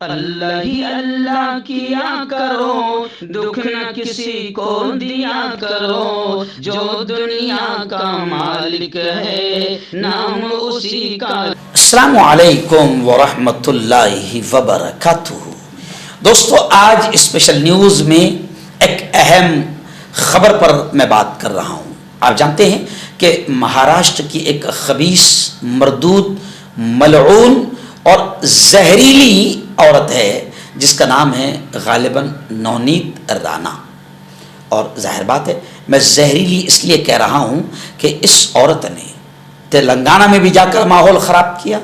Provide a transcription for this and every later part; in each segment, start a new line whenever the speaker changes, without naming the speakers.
اللہ ہی اللہ کیا کرو، دکھ نہ کسی کو دیا کرو، جو دنیا کا مالک ہے نام اسی کا۔
السلام علیکم ورحمۃ اللہ وبرکاتہ۔ دوستو، آج اسپیشل نیوز میں ایک اہم خبر پر میں بات کر رہا ہوں۔ آپ جانتے ہیں کہ مہاراشٹر کی ایک خبیث، مردود، ملعون اور زہریلی عورت ہے جس کا نام ہے غالباً نونیت رانا۔ اور ظاہر بات ہے، میں زہریلی اس لیے کہہ رہا ہوں کہ اس عورت نے تلنگانہ میں بھی جا کر ماحول خراب کیا،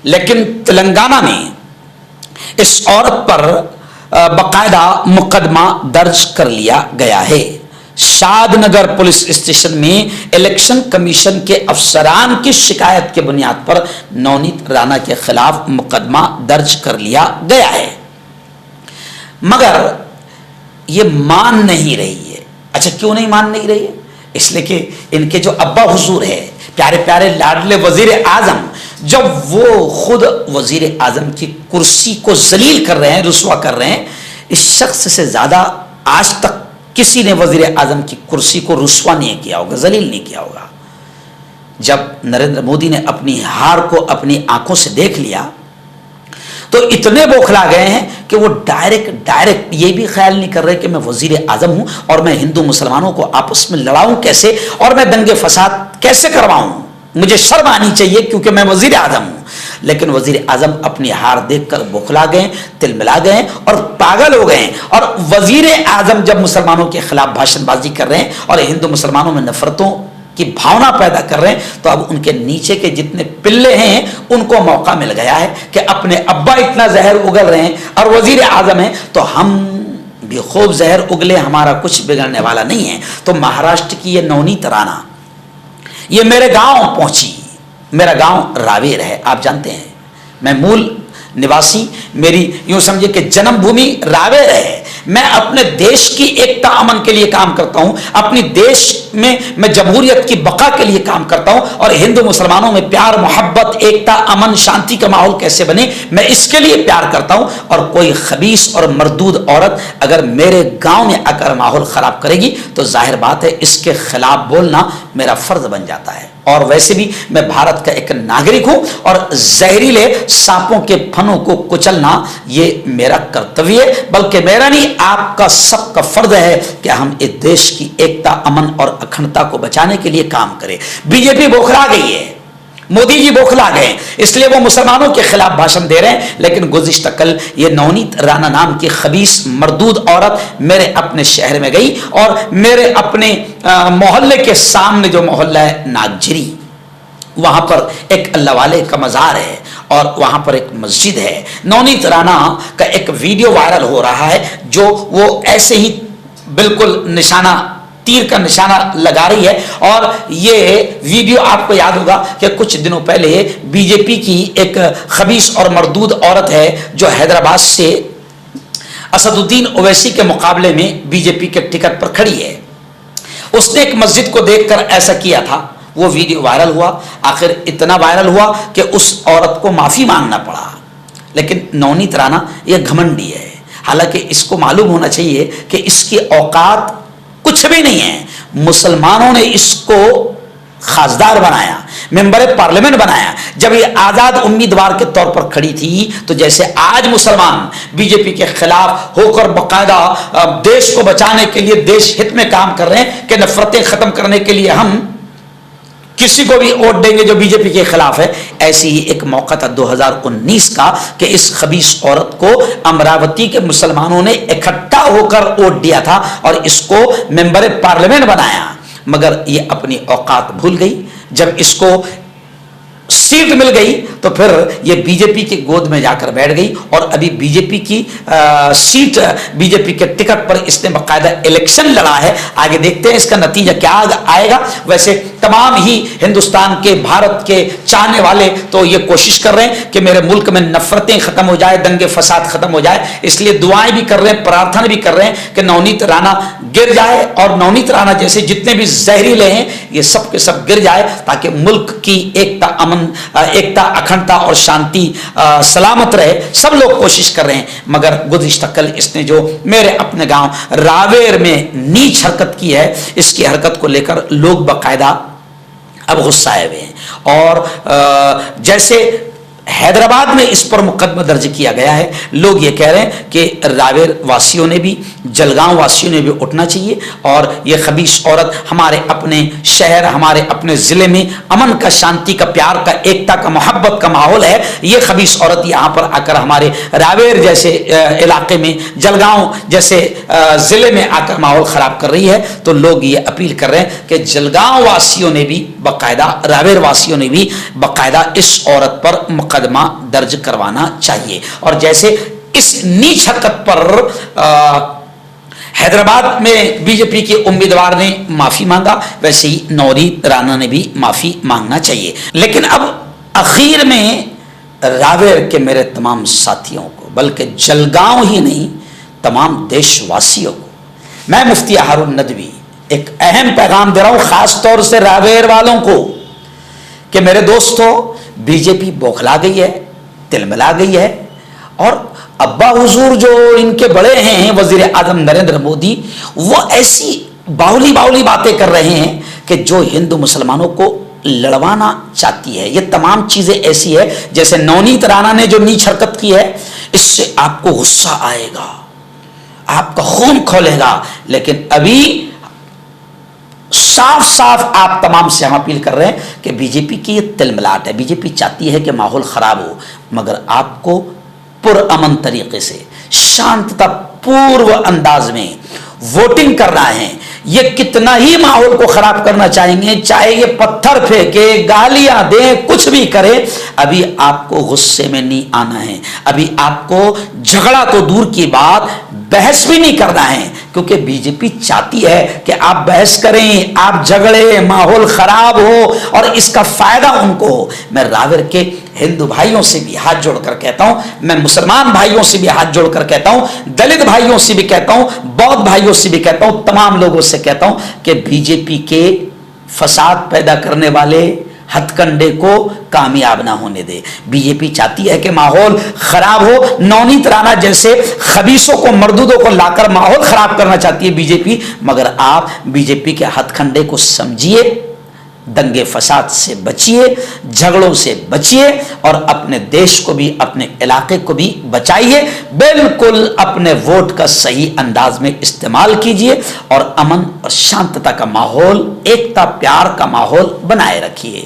لیکن تلنگانہ میں اس عورت پر باقاعدہ مقدمہ درج کر لیا گیا ہے۔ شاد نگر پولیس اسٹیشن میں الیکشن کمیشن کے افسران کی شکایت کے بنیاد پر نونیت رانا کے خلاف مقدمہ درج کر لیا گیا ہے، مگر یہ مان نہیں رہی ہے۔ اچھا، کیوں نہیں مان نہیں رہی ہے؟ اس لیے کہ ان کے جو ابا حضور ہے، پیارے پیارے لاڈلے وزیر اعظم، جب وہ خود وزیر اعظم کی کرسی کو ذلیل کر رہے ہیں، رسوا کر رہے ہیں، اس شخص سے زیادہ آج تک کسی نے وزیر اعظم کی کرسی کو رسوا نہیں کیا ہوگا، ذلیل نہیں کیا ہوگا۔ جب نریندر مودی نے اپنی ہار کو اپنی آنکھوں سے دیکھ لیا تو اتنے بوکھلا گئے ہیں کہ وہ ڈائریکٹ یہ بھی خیال نہیں کر رہے کہ میں وزیر اعظم ہوں اور میں ہندو مسلمانوں کو آپس میں لڑاؤں کیسے اور میں دنگے فساد کیسے کرواؤں، مجھے شرم آنی چاہیے کیونکہ میں وزیر اعظم ہوں۔ لیکن وزیر اعظم اپنی ہار دیکھ کر بوکھلا گئے، تل ملا گئے اور پاگل ہو گئے۔ اور وزیر اعظم جب مسلمانوں کے خلاف بھاشن بازی کر رہے ہیں اور ہندو مسلمانوں میں نفرتوں کی بھاونا پیدا کر رہے ہیں، تو اب ان کے نیچے کے جتنے پلے ہیں ان کو موقع مل گیا ہے کہ اپنے ابا اتنا زہر اگل رہے ہیں اور وزیر اعظم ہیں تو ہم بھی خوب زہر اگلے، ہمارا کچھ بگڑنے والا نہیں ہے۔ تو مہاراشٹر کی یہ نونیت رانا یہ میرے گاؤں پہنچی۔ میرا گاؤں راویر ہے، آپ جانتے ہیں میں مول نواسی، میری یوں سمجھے کہ جنم بھومی راویر ہے۔ میں اپنے دیش کی ایکتا امن کے لیے کام کرتا ہوں، اپنی دیش میں جمہوریت کی بقا کے لیے کام کرتا ہوں، اور ہندو مسلمانوں میں پیار، محبت، ایکتا، امن، شانتی کا ماحول کیسے بنے، میں اس کے لیے پیار کرتا ہوں۔ اور کوئی خبیث اور مردود عورت اگر میرے گاؤں میں آ کر ماحول خراب کرے گی تو ظاہر بات ہے اس کے خلاف بولنا میرا فرض بن جاتا ہے۔ اور ویسے بھی میں بھارت کا ایک ناگرک ہوں اور زہریلے سانپوں کے پھنوں کو کچلنا یہ میرا کرتویہ ہے، بلکہ میرا نہیں، آپ کا سب کا فرض ہے کہ ہم اس دیش کی ایکتا، امن اور اکھنڈتا کو بچانے کے لیے کام کریں۔ بی جے پی بوکھلا گئی ہے، مودی جی بوکھلا گئے، اس لیے وہ مسلمانوں کے خلاف بھاشن دے رہے ہیں۔ لیکن گزشتہ کل یہ نونیت رانا نام کی خبیث مردود عورت میرے اپنے شہر میں گئی اور میرے اپنے محلے کے سامنے جو محلہ ہے ناگجری، وہاں پر ایک اللہ والے کا مزار ہے اور وہاں پر ایک مسجد ہے۔ نونیت رانا کا ایک ویڈیو وائرل ہو رہا ہے جو وہ ایسے ہی بالکل نشانہ، تیر کا نشانہ لگا رہی ہے۔ اور یہ ویڈیو آپ کو یاد ہوگا کہ کچھ دنوں پہلے بی جے پی کی ایک خبیث اور مردود عورت ہے جو حیدرآباد سے اسد الدین اویسی کے مقابلے میں بی جے پی کے ٹکٹ پر کھڑی ہے، اس نے ایک مسجد کو دیکھ کر ایسا کیا تھا۔ وہ ویڈیو وائرل ہوا، آخر اتنا وائرل ہوا کہ اس عورت کو معافی مانگنا پڑا۔ لیکن نونیت رانا یہ گھمنڈی ہے، حالانکہ اس کو معلوم ہونا چاہیے کہ اس کی اوقات کچھ بھی نہیں ہے۔ مسلمانوں نے اس کو خاصدار بنایا، ممبر پارلیمنٹ بنایا۔ جب یہ آزاد امیدوار کے طور پر کھڑی تھی تو جیسے آج مسلمان بی جے پی کے خلاف ہو کر باقاعدہ دیش کو بچانے کے لیے، دیش ہت میں کام کر رہے ہیں کہ نفرتیں ختم کرنے کے لیے ہم کسی کو بھی ووٹ دیں گے جو بی جے پی کے خلاف ہے، ایسی ہی ایک موقع تھا 2019 کا کہ اس خبیث عورت کو امراوتی کے مسلمانوں نے اکٹھا ہو کر ووٹ دیا تھا اور اس کو ممبر پارلیمنٹ بنایا، مگر یہ اپنی اوقات بھول گئی۔ جب اس کو سیٹ مل گئی تو پھر یہ بی جے پی کی گود میں جا کر بیٹھ گئی اور ابھی بی جے پی کی سیٹ، بی جے پی کے ٹکٹ پر اس نے باقاعدہ الیکشن لڑا ہے۔ آگے دیکھتے ہیں اس کا نتیجہ کیا آئے گا۔ ویسے تمام ہی ہندوستان کے، بھارت کے چاہنے والے تو یہ کوشش کر رہے ہیں کہ میرے ملک میں نفرتیں ختم ہو جائے، دنگے فساد ختم ہو جائے، اس لیے دعائیں بھی کر رہے ہیں، پرارتھنا بھی کر رہے ہیں کہ نونیت رانا گر جائے اور نونیت رانا جیسے جتنے بھی زہریلے ہیں یہ سب کے سب گر جائے تاکہ ملک کی ایکتا، امن ایکتا اکھنڈتا اور شانتی سلامت رہے، سب لوگ کوشش کر رہے ہیں، مگر گزشتہ کل اس نے جو میرے اپنے گاؤں راویر میں نیچ حرکت کی ہے، اس کی حرکت کو لے کر لوگ باقاعدہ اب غصہ آئے ہوئے ہیں، اور جیسے حیدرآباد میں اس پر مقدمہ درج کیا گیا ہے، لوگ یہ کہہ رہے ہیں کہ راویر واسیوں نے بھی، جلگاؤں واسیوں نے بھی اٹھنا چاہیے، اور یہ خبیث عورت ہمارے اپنے شہر، ہمارے اپنے ضلع میں امن کا، شانتی کا، پیار کا، ایکتا کا، محبت کا ماحول ہے، یہ خبیث عورت یہاں پر آ کر ہمارے راویر جیسے علاقے میں، جلگاؤں جیسے ضلع میں آ کر ماحول خراب کر رہی ہے۔ تو لوگ یہ اپیل کر رہے ہیں کہ جلگاؤں واسیوں نے بھی باقاعدہ، راویر واسیوں نے بھی باقاعدہ اس عورت پر مقدمہ درج کروانا چاہیے، اور جیسے اس نیچ حرکت پر حیدرآباد میں بی جے پی کے امیدوار نے معافی مانگا، ویسے ہی نورید رانا نے بھی معافی مانگنا چاہیے۔ لیکن اب اخیر میں راویر کے میرے تمام ساتھیوں کو، بلکہ جلگاؤں ہی نہیں، تمام دیش واسیوں کو میں مفتی ہارون ندوی ایک اہم پیغام دے رہا ہوں، خاص طور سے راویر والوں کو، کہ میرے دوستو، بی جے پی بوکھلا گئی ہے، تلملا گئی ہے، اور ابا حضور جو ان کے بڑے ہیں وزیر اعظم نریندر مودی، وہ ایسی باولی باتیں کر رہے ہیں کہ جو ہندو مسلمانوں کو لڑوانا چاہتی ہے۔ یہ تمام چیزیں ایسی ہے جیسے نونیت رانا نے جو نیچ حرکت کی ہے، اس سے آپ کو غصہ آئے گا، آپ کا خون کھولے گا، لیکن ابھی صاف آپ تمام سے ہم اپیل کر رہے ہیں کہ بی جے پی کی یہ تلملاٹ ہے، بی جے پی چاہتی ہے کہ ماحول خراب ہو، مگر آپ کو پرامن طریقے سے، شانتتا پورو انداز میں ووٹنگ کرنا ہے۔ یہ کتنا ہی ماحول کو خراب کرنا چاہیں گے، چاہے یہ پتھر پھینکے، گالیاں دیں، کچھ بھی کرے، ابھی آپ کو غصے میں نہیں آنا ہے، ابھی آپ کو جھگڑا تو دور کی بات، بحث بھی نہیں کرنا ہے، کیونکہ بی جے پی چاہتی ہے کہ آپ بحث کریں، آپ جھگڑے، ماحول خراب ہو، اور اس کا فائدہ ان کو ہو۔ میں راویر کے ہندو بھائیوں سے بھی ہاتھ جوڑ کر کہتا ہوں، میں مسلمان بھائیوں سے بھی ہاتھ جوڑ کر کہتا ہوں، دلت بھائیوں سے بھی کہتا ہوں، بودھ بھائیوں سے بھی کہتا ہوں، تمام لوگوں سے کہتا ہوں کہ بی جے پی کے فساد پیدا کرنے والے ہتھ کنڈے کو کامیاب نہ ہونے دے۔ بی جے پی چاہتی ہے کہ ماحول خراب ہو، نونیت رانا جیسے خبیثوں کو، مردودوں کو لا کر ماحول خراب کرنا چاہتی ہے بی جے پی، مگر آپ بی جے پی کے ہتھ کنڈے کو سمجھیے، دنگے فساد سے بچیے، جھگڑوں سے بچیے، اور اپنے دیش کو بھی، اپنے علاقے کو بھی بچائیے، بالکل اپنے ووٹ کا صحیح انداز میں استعمال کیجیے، اور امن اور شانتتا کا ماحول، ایکتا پیار کا ماحول بنائے رکھیے۔